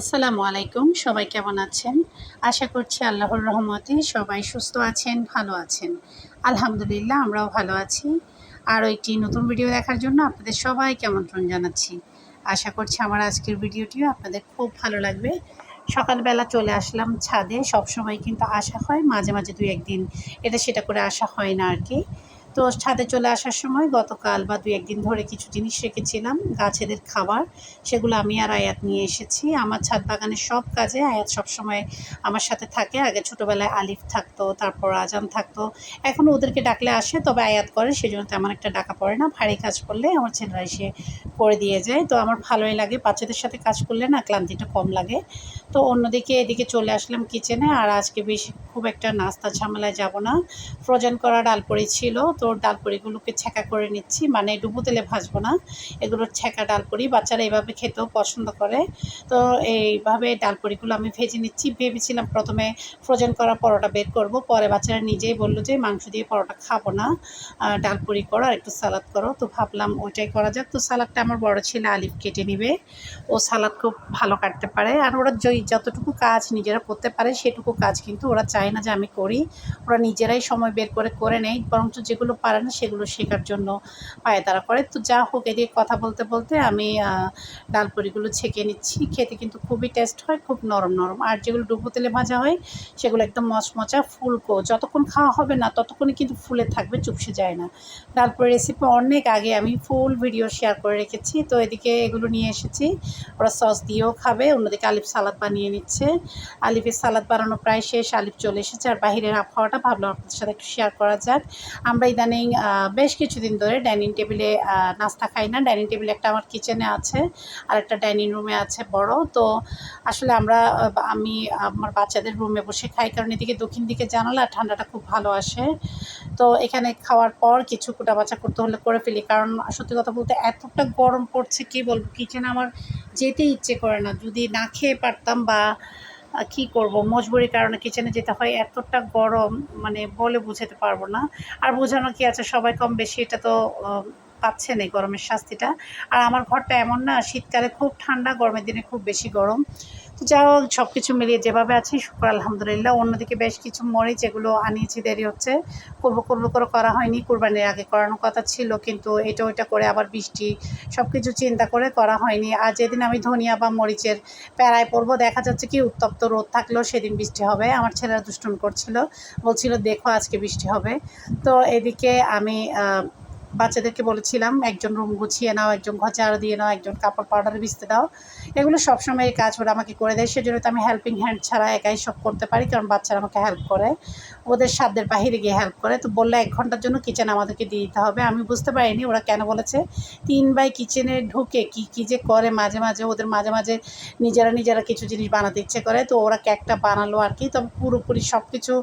আসসালামু আলাইকুম। সবাই কেমন আছেন? আশা করছি আল্লাহর রহমতে সবাই সুস্থ আছেন, ভালো আছেন। আলহামদুলিল্লাহ আমরাও ভালো আছি। আরও একটি নতুন ভিডিও দেখার জন্য আপনাদের সবাইকে আমন্ত্রণ জানাচ্ছি। আশা করছি আমার আজকের ভিডিওটিও আপনাদের খুব ভালো লাগবে। সকালবেলা চলে আসলাম ছাদে। সবসময় কিন্তু আসা হয়, মাঝে, মাঝে ২-১ দিন এটা সেটা করে আসা হয় না আরকি। তো ছাদে চলে আসার সময় গতকাল বা ২-১ দিন ধরে কিছু জিনিস রেখেছিলাম গাছেদের খাবার। সেগুলো আমি আর আয়াত নিয়ে এসেছি। আমার ছাদ বাগানের সব কাজে আয়াত সবসময় আমার সাথে থাকে। আগে ছোটোবেলায় আলিফ থাকতো, তারপর আজান থাকতো। এখনও ওদেরকে ডাকলে আসে, তবে আয়াত করে, সেজন্য তেমন একটা ডাকা পড়ে না। ভারী কাজ করলে আমার ছেলেরা এসে করে দিয়ে যায়। তো আমার ভালোই লাগে, বাচ্চাদের সাথে কাজ করলে না ক্লান্তিটা কম লাগে। তো অন্যদিকে এদিকে চলে আসলাম কিচেনে। আর আজকে বেশি খুব একটা নাস্তা ঝামেলায় যাব না। ফ্রোজেন করা ডালপুরি ছিল, তো ডালপুরিগুলোকে ছ্যাঁকা করে নিচ্ছি, মানে ডুবো তেলে ভাজবো না, এগুলো ছ্যাঁকা ডালপুরি। বাচ্চারা এভাবে খেতেও পছন্দ করে। তো এইভাবে ডালপুরিগুলো আমি ভেজে নিচ্ছি। ভেবেছিলাম প্রথমে ফ্রোজেন করা পরোটা বের করব, পরে বাচ্চারা নিজেই বলল যে মাংস দিয়ে পরোটা খাবো না, ডালপুরি করো আর একটু সালাদ করো। তো ভাবলাম ওইটাই করা যাক। তো সালাদটা আমার বড় ছেলে আলিফ কেটে নিবে, ও সালাদ খুব ভালো কাটতে পারে। আর ওরা যতটুকু কাজ নিজেরা করতে পারে সেটুকু কাজ কিন্তু ওরা চায় না যে আমি করি। ওরা নিজেরাই সময় বের করে করে নেয়, বরঞ্চ যেগুলো পারে না সেগুলো শেখার জন্য পায়তারা করে। তো যা হোক, এদিকে কথা বলতে বলতে আমি ডালপুরিগুলো ছেঁকে নিচ্ছি। খেতে কিন্তু খুবই টেস্ট হয়, খুব নরম নরম। আর যেগুলো ডুবো তেলে ভাজা হয় সেগুলো একদম মচমচা ফুলকো। যতক্ষণ খাওয়া হবে না ততক্ষণই কিন্তু ফুলে থাকবে, চুপসে যায় না। ডালপুরি রেসিপি অনেক আগে আমি ফুল ভিডিও শেয়ার করে রেখেছি। তো এদিকে এগুলো নিয়ে এসেছি, ওরা সস দিয়েও খাবে। অন্যদিকে আলিফ সালাদ বানিয়ে নিচ্ছে। আলিফের সালাদ বানানো প্রায় শেষ, আলিফ চলে এসেছে। আর বাহিরের আবহাওয়াটা ভাবলাম আপনাদের সাথে একটু শেয়ার করা যাক। আমরা ইদানিং বেশ কিছুদিন ধরে ডাইনিং টেবিলে নাস্তা খাই না। ডাইনিং টেবিল একটা আমার কিচেনে আছে, আর একটা ডাইনিং রুমে আছে বড়। তো আসলে আমি আমার বাচ্চাদের রুমে বসে খাই, কারণ এদিকে দক্ষিণ দিকে জানালা, ঠান্ডাটা খুব ভালো আসে। তো এখানে খাওয়ার পর কিছু কুটাবাচা করতে হলে করে ফেলি, কারণ সত্যি কথা বলতে এতটা গরম পড়ছে, কী বলবো, কিচেনে আমার যেতে ইচ্ছে করে না। যদি না খেয়ে পারতাম, বা কী করব, মজবুরির কারণে কিচেনে যেতে হয়। এতটা গরম, মানে বলে বোঝাতে পারবো না। আর বোঝানো কি আছে, সবাই কম বেশি এটা তো পাচ্ছেন এই গরমের শাস্তিটা। আর আমার ঘরটা এমন না, শীতকালে খুব ঠান্ডা, গরমের দিনে খুব বেশি গরম। তো যা হোক, সব কিছু মিলিয়ে যেভাবে আছি শুকর আলহামদুলিল্লাহ। অন্যদিকে বেশ কিছু মরিচ, এগুলো আনিয়েছি, দেরি হচ্ছে, করবো করে করা হয়নি। কুরবানির আগে করানোর কথা ছিল, কিন্তু এটা ওইটা করে আবার বৃষ্টি, সব কিছু চিন্তা করে করা হয়নি। আর যেদিন আমি ধনিয়া বা মরিচের প্যারায় পড়বো, দেখা যাচ্ছে কি উত্তপ্ত রোদ থাকলেও সেদিন বৃষ্টি হবে। আমার ছেলেরা দুষ্টুমি করছিল, বলছিল দেখো আজকে বৃষ্টি হবে। তো এদিকে আমি বাচ্চাদেরকে বলেছিলাম একজন রুম গুছিয়ে নাও, একজন ঘর ঝাড়ু দিয়ে নাও, একজন কাপড় পাউডারে ভিজতে দাও। এগুলো সবসময় এই কাজ ওরা আমাকে করে দেয়, সেজন্য তো আমি হেল্পিং হ্যান্ড ছাড়া একাই সব করতে পারি, কারণ বাচ্চারা আমাকে হেল্প করে, ওদের সাধ্যের বাহিরে গিয়ে হেল্প করে। তো বললে ১ ঘন্টার জন্য কিচেন আমাদেরকে দিয়ে দিতে হবে। আমি বুঝতে পারিনি ওরা কেন বলেছে। ৩ ভাই কিচেনে ঢুকে কী যে করে, মাঝে মাঝে ওদের মাঝে মাঝে নিজেরা কিছু জিনিস বানাতে ইচ্ছে করে। তো ওরা কেকটা বানালো আর কি, তবে পুরোপুরি সব কিছু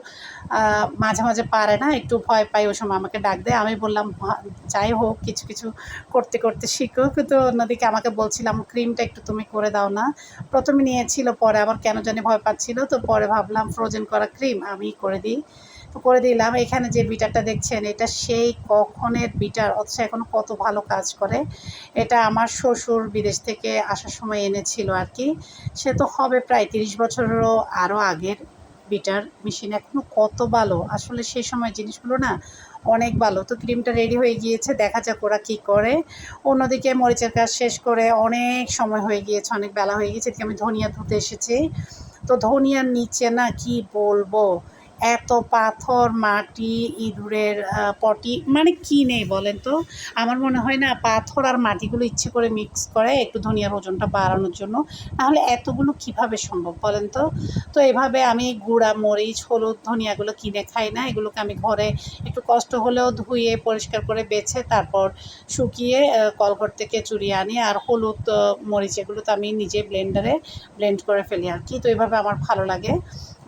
মাঝে মাঝে পারে না, একটু ভয় পায়, ওই সময় আমাকে ডাক দেয়। আমি বললাম যাই হোক, কিছু কিছু করতে করতে শিখো। কিন্তু অন্যদিকে আমাকে বলছিলাম ক্রিমটা একটু তুমি করে দাও না। প্রথমে নিয়েছিল, পরে আবার কেন জানি ভয় পাচ্ছিল। তো পরে ভাবলাম ফ্রোজেন করা ক্রিম আমি করে দিই। তো করে দিলাম। এখানে যে বিটারটা দেখছেন, এটা সেই কখনের বিটার, অথচ এখনও কত ভালো কাজ করে। এটা আমার শ্বশুর বিদেশ থেকে আসার সময় এনেছিল আর কি। সে তো হবে প্রায় ৩০ বছরেরও আরও আগের বিটার মেশিন, এখনও কত ভালো। আসলে সেই সময় জিনিসগুলো না অনেক ভালো। তো ক্রিমটা রেডি হয়ে গিয়েছে, দেখা যাক ওরা কী করে। অন্যদিকে মরিচের কাজ শেষ করে অনেক সময় হয়ে গিয়েছে, অনেক বেলা হয়ে গিয়েছে। এদিকে আমি ধনিয়া ধুতে এসেছি। তো ধনিয়ার নিচে না কি বলবো, এত পাথর, মাটি, ইঁদুরের পটি, মানে কি নেই বলেন তো? আমার মনে হয় না পাথর আর মাটিগুলো ইচ্ছে করে মিক্স করে একটু ধনিয়ার ওজনটা বাড়ানোর জন্য। নাহলে এতগুলো কীভাবে সম্ভব বলেন তো? তো এভাবে আমি গুঁড়া মরিচ, হলুদ, ধনিয়াগুলো কিনে খাই না। এগুলোকে আমি ঘরে একটু কষ্ট হলেও ধুয়ে পরিষ্কার করে বেছে তারপর শুকিয়ে কলঘর থেকে চুরিয়ে আনি। আর হলুদ, মরিচ এগুলো তো আমি নিজে ব্লেন্ডারে ব্লেন্ড করে ফেলি আর কি। তো এভাবে আমার ভালো লাগে,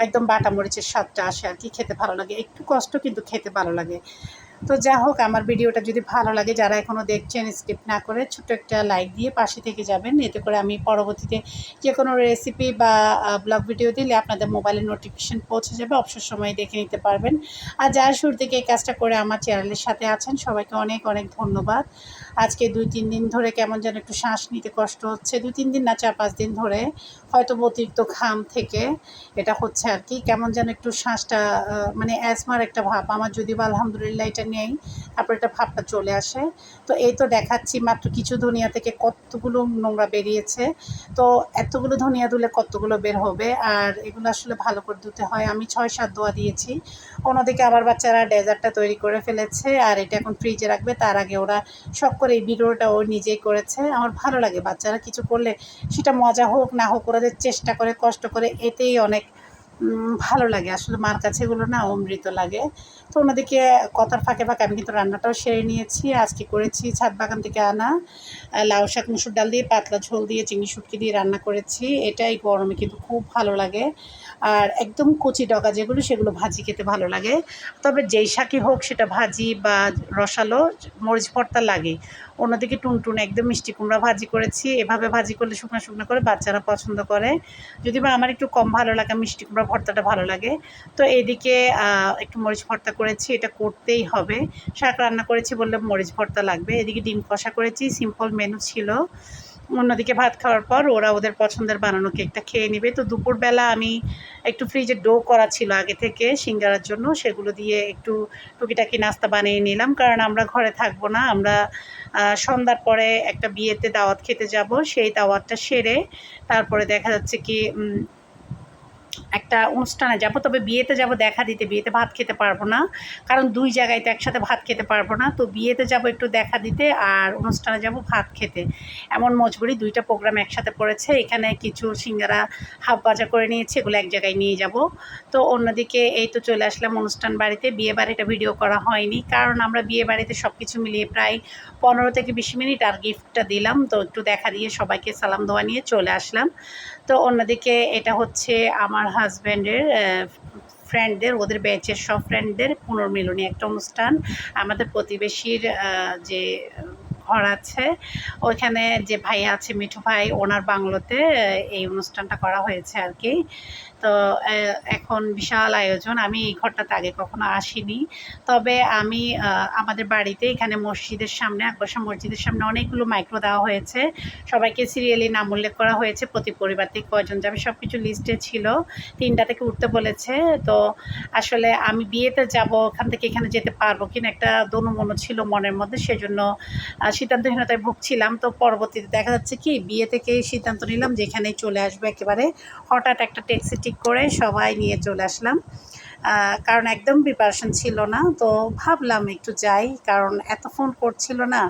একদম বাটা মরিচের স্বাদটা আসে আর কি, খেতে ভালো লাগে। একটু কষ্ট, কিন্তু খেতে ভালো লাগে। তো যা হোক, আমার ভিডিওটা যদি ভালো লাগে, যারা এখনও দেখছেন স্কিপ না করে ছোট্ট একটা লাইক দিয়ে পাশে থেকে যাবেন। এতে করে আমি পরবর্তীতে যে কোনো রেসিপি বা ব্লগ ভিডিও দিলে আপনাদের মোবাইলে নোটিফিকেশান পৌঁছে যাবে, অবসর সময়ে দেখে নিতে পারবেন। আর যারা শুরু থেকে এই কাজটা করে আমার চ্যানেলের সাথে আছেন, সবাইকে অনেক অনেক ধন্যবাদ। আজকে ২-৩ দিন ধরে কেমন যেন একটু শ্বাস নিতে কষ্ট হচ্ছে, ২-৩ দিন না, ৪-৫ দিন ধরে হয়তো অতিরিক্ত ঘাম থেকে এটা হচ্ছে আর কি। কেমন যেন একটু শ্বাসটা মানে অ্যাজমার একটা ভাব আমার, যদিও বা আলহামদুলিল্লাহ এটা নেই, তারপর এটা ভাবটা চলে আসে। তো এই তো দেখাচ্ছি মাত্র কিছু ধনিয়া থেকে কতগুলো নোংরা বেরিয়েছে। তো এতগুলো ধনিয়া ধুলে কতগুলো বের হবে, আর এগুলো আসলে ভালো করে ধুতে হয়। আমি 6-7 ধোয়া দিয়েছি। অন্যদিকে আবার বাচ্চারা ডেজার্টটা তৈরি করে ফেলেছে, আর এটা এখন ফ্রিজে রাখবে। তার আগে ওরা শখ করে এই ভিডিওটা ও নিজেই করেছে। আমার ভালো লাগে বাচ্চারা কিছু করলে সেটা মজা হোক না হোক, ওরা যে চেষ্টা করে কষ্ট করে, এতেই অনেক ভালো লাগে। আসলে মার কাছে এগুলো না অমৃত লাগে। তো অন্যদিকে কথার ফাঁকে ফাঁকে আমি কিন্তু রান্নাটাও সেরে নিয়েছি। আজকে করেছি ছাদ বাগান থেকে আনা লাউ শাক মুসুর ডাল দিয়ে পাতলা ঝোল দিয়ে চিংড়ি শুটকি দিয়ে রান্না করেছি। এটাই গরমে কিন্তু খুব ভালো লাগে। আর একদম কচি ডগা যেগুলো, সেগুলো ভাজি খেতে ভালো লাগে। তবে যেই শাকই হোক সেটা ভাজি বা রসালো মরিচ ভর্তা লাগে। অন্যদিকে টুনটুন একদম মিষ্টি কুমড়া ভাজি করেছি। এভাবে ভাজি করলে শুকনো শুকনো করে বাচ্চারা পছন্দ করে। যদি বা আমার একটু কম ভালো লাগে, মিষ্টি কুমড়া ভর্তাটা ভালো লাগে। তো এদিকে একটু মরিচ ভর্তা করেছি, এটা করতেই হবে। শাক রান্না করেছি বললে মরিচ ভর্তা লাগবে। এদিকে ডিম কষা করেছি, সিম্পল মেনু ছিল। অন্যদিকে ভাত খাওয়ার পর ওরা ওদের পছন্দের বানানো কেকটা খেয়ে নেবে। তো দুপুরবেলা আমি একটু ফ্রিজে ডো করা ছিল আগে থেকে সিঙ্গারার জন্য, সেগুলো দিয়ে একটু টুকিটাকি নাস্তা বানিয়ে নিলাম। কারণ আমরা ঘরে থাকবো না, আমরা সন্ধ্যার পরে একটা বিয়েতে দাওয়াত খেতে যাব। সেই দাওয়াতটা সেরে তারপরে দেখা যাচ্ছে কি একটা অনুষ্ঠানে যাব। তবে বিয়েতে যাব দেখা দিতে, বিয়েতে ভাত খেতে পারবো না, কারণ 2 জায়গায় তো একসাথে ভাত খেতে পারবো না। তো বিয়েতে যাব একটু দেখা দিতে, আর অনুষ্ঠানে যাব ভাত খেতে। এমন মজবুরি, 2টা প্রোগ্রাম একসাথে পড়েছে। এখানে কিছু সিঙ্গারা হাফ ভাজা করে নিয়েছি, এগুলো এক জায়গায় নিয়ে যাব। তো অন্যদিকে এই তো চলে আসলাম অনুষ্ঠান বাড়িতে। বিয়ে বাড়িটা ভিডিও করা হয়নি, কারণ আমরা বিয়ে বাড়িতে সব কিছু মিলিয়ে প্রায় 15 থেকে 20 মিনিট আর গিফটটা দিলাম। তো একটু দেখা দিয়ে সবাইকে সালাম দোয়া নিয়ে চলে আসলাম। তো অন্যদিকে এটা হচ্ছে আমার হাজব্যান্ডের ফ্রেন্ডদের, ওদের ব্যাচের সব ফ্রেন্ডদের পুনর্মিলনী একটা অনুষ্ঠান। আমাদের প্রতিবেশীর যে ঘর আছে ওইখানে যে ভাই আছে, মিঠু ভাই, ওনার বাংলোতে এই অনুষ্ঠানটা করা হয়েছে আর কি। তো এখন বিশাল আয়োজন। আমি এই ঘরটাতে আগে কখনো আসিনি। তবে আমি আমাদের বাড়িতে এখানে মসজিদের সামনে, আকবর্ষা মসজিদের সামনে অনেকগুলো মাইক্রো দেওয়া হয়েছে। সবাইকে সিরিয়ালি নাম উল্লেখ করা হয়েছে, প্রতি পরিবার থেকে কয়জন যাবে সব কিছু লিস্টে ছিল। 3টা থেকে উঠতে বলেছে। তো আসলে আমি বিয়েতে যাব, ওখান থেকে এখানে যেতে পারবো কিনা একটা দোনো-মনো ছিল মনের মধ্যে, সেজন্য সিদ্ধান্তহীনতায় ভুগছিলাম। তো পরবর্তীতে দেখা যাচ্ছে কি বিয়ে থেকেই সিদ্ধান্ত নিলাম যে এখানেই চলে আসবো একেবারে। হঠাৎ একটা ট্যাক্সি ঠিক করে সবাই নিয়ে চলে আসলাম, কারণ একদম প্রিপারেশন ছিল না। তো ভাবলাম একটু যাই, কারণ এত ফোন করছিল না।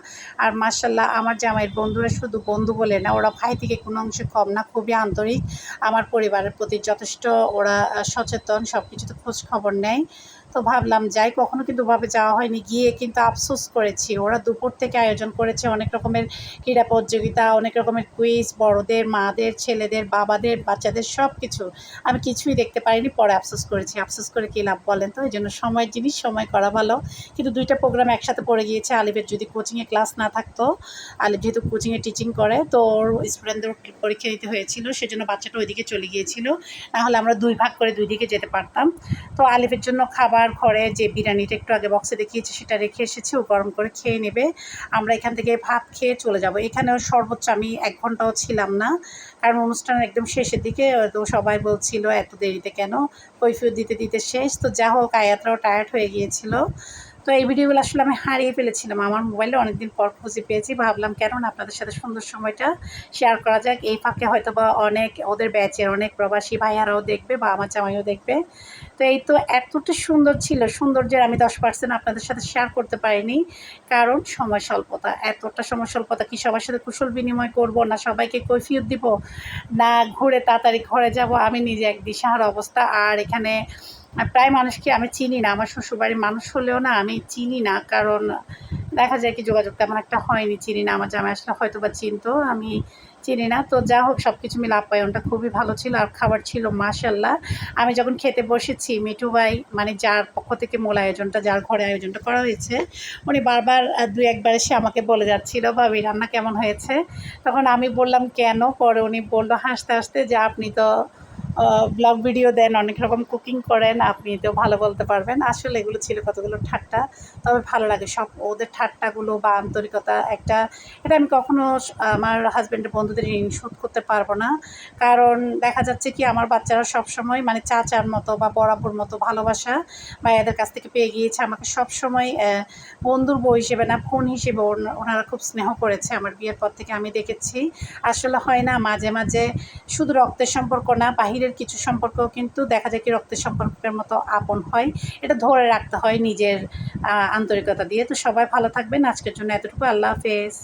আর মাশাআল্লাহ আমার জামাইয়ের বন্ধুরা শুধু বন্ধু বলে না, ওরা ভাই থেকে কোনো অংশে কম না, খুবই আন্তরিক। আমার পরিবারের প্রতি যথেষ্ট ওরা সচেতন, সব কিছুতে খোঁজ খবর নেয়। তো ভাবলাম যাই, কখনো কিন্তু ওভাবে যাওয়া হয়নি। গিয়ে কিন্তু আফসোস করেছি। ওরা দুপুর থেকে আয়োজন করেছে অনেক রকমের ক্রীড়া প্রতিযোগিতা, অনেক রকমের কুইজ, বড়দের, মাদের, ছেলেদের, বাবাদের, বাচ্চাদের সব কিছু। আমি কিছুই দেখতে পারিনি, পরে আফসোস করেছি। আফসোস করে কী লাভ বলেন তো? এই জন্য সময়ের জিনিস সময় করা ভালো। কিন্তু 2টা প্রোগ্রাম একসাথে পড়ে গিয়েছে। আলিফের যদি কোচিংয়ে ক্লাস না থাকতো, আলিফ যেহেতু কোচিংয়ে টিচিং করে, তো ওর স্টুডেন্টদের পরীক্ষা দিতে হয়েছিল, সেজন্য বাচ্চাটা ওইদিকে চলে গিয়েছিল। নাহলে আমরা 2 ভাগ করে 2 দিকে যেতে পারতাম। তো আলিফের জন্য খাবার, ঘরে যে বিরিয়ানিটা একটু আগে বক্সে দেখিয়েছি সেটা রেখে এসেছি, ও গরম করে খেয়ে নেবে। আমরা এখান থেকে ভাত খেয়ে চলে যাব। এখানেও সর্বোচ্চ আমি 1 ঘন্টাও ছিলাম না, কারণ অনুষ্ঠানের একদম শেষের দিকে। তো সবাই বলছিল এত দেরিতে কেন, কৈফিয়ত দিতে দিতে শেষ। তো যা হোক, আয়াতরাও টায়ার্ড হয়ে গিয়েছিল। তো এই ভিডিওগুলো আসলে আমি হারিয়ে ফেলেছিলাম আমার মোবাইলে, অনেকদিন পর খুঁজে পেয়েছি। ভাবলাম কেন না আপনাদের সাথে সুন্দর সময়টা শেয়ার করা যাক। এই ফাঁকে হয়তো বা অনেক ওদের ব্যাচের অনেক প্রবাসী ভাইয়ারাও দেখবে বা আমার জামাইও দেখবে। তো এই তো এতটা সুন্দর ছিল, সৌন্দর্যের আমি 10% আপনাদের সাথে শেয়ার করতে পারিনি, কারণ সময় স্বল্পতা। এতটা সময় স্বল্পতা, কি সবার সাথে কুশল বিনিময় করব, না সবাইকে কৈফিয়ত দিব, না ঘুরে তাড়াতাড়ি ঘরে যাব, আমি নিজে এক দিশাহারা অবস্থা। আর এখানে প্রায় মানুষকে আমি চিনি না, আমার শ্বশুরবাড়ির মানুষ হলেও না আমি চিনি না, কারণ দেখা যায় কি যোগাযোগ তেমন একটা হয়নি, চিনি না। আমার জামাই আসলে হয়তো বা চিনতো, আমি চিনি না। তো যা হোক, সব কিছু মিলে আপ্যায়নটা খুবই ভালো ছিল, আর খাবার ছিল মাশাআল্লাহ। আমি যখন খেতে বসেছি, মিঠু ভাই মানে যার পক্ষ থেকে মূল আয়োজনটা, যার ঘরে আয়োজনটা করা হয়েছে, উনি বারবার 2-1 বার এসে আমাকে বলে যাচ্ছিল, ভাবি রান্না কেমন হয়েছে? তখন আমি বললাম কেন? পরে উনি বলল হাসতে হাসতে যে আপনি তো ব্লগ ভিডিও দেন, অনেক রকম কুকিং করেন, আপনি তো ভালো বলতে পারবেন। আসলে এগুলো ছিল কতগুলো ঠাট্টা, তবে ভালো লাগে সব ওদের ঠাট্টাগুলো বা আন্তরিকতা একটা। এটা আমি কখনো আমার হাজব্যান্ডের বন্ধুদের ঋণ শোধ করতে পারবো না। কারণ দেখা যাচ্ছে কি আমার বাচ্চারা সবসময় মানে চাচার মতো বা বড়াব্বুর মতো ভালোবাসা ভাইয়াদের কাছ থেকে পেয়ে গিয়েছে। আমাকে সবসময় বন্ধুর বউ হিসেবে না, বোন হিসেবে ওনারা খুব স্নেহ করেছে আমার বিয়ের পর থেকে আমি দেখেছি। আসলে হয় না মাঝে মাঝে শুধু রক্তের সম্পর্ক না, বাহিরের কিছু সম্পর্কও কিন্তু দেখা যায় কি রক্তের সম্পর্কের মতো আপন হয়। এটা ধরে রাখতে হয় নিজের আন্তরিকতা দিয়ে। তো সবাই ভালো থাকবেন। আজকের জন্য এতটুকু। আল্লাহ হাফেজ।